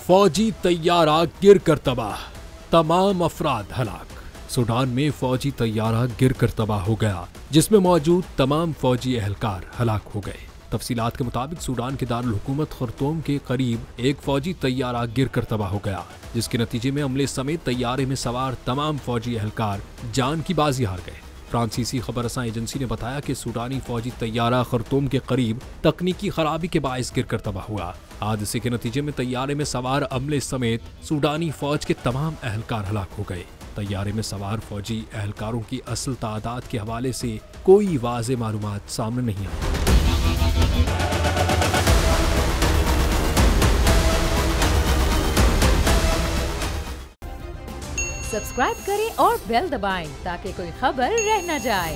फौजी तैयारा गिरकर तबाह, तमाम अफराद हलाक। सूडान में फौजी तैयारा गिरकर तबाह हो गया, जिसमें मौजूद तमाम फौजी एहलकार हलाक हो गए। तफसीलात के मुताबिक सूडान के दारुल हुकूमत खर्तूम के करीब एक फौजी तैयारा गिरकर तबाह हो गया, जिसके नतीजे में अमले समेत तैयारे में सवार तमाम फौजी एहलकार जान की बाजी हार गए। फ्रांसीसी खबरसां एजेंसी ने बताया कि सूडानी फौजी तैयारा खर्तूम के करीब तकनीकी खराबी के बायस गिरकर तबाह हुआ। हादसे के नतीजे में तैयारे में सवार अमले समेत सूडानी फौज के तमाम एहलकार हलाक हो गए। तैयारे में सवार फौजी एहलकारों की असल तादाद के हवाले से कोई वाज़े मालूमात सामने नहीं आई। सब्सक्राइब करें और बेल दबाएं ताकि कोई खबर रह न जाए।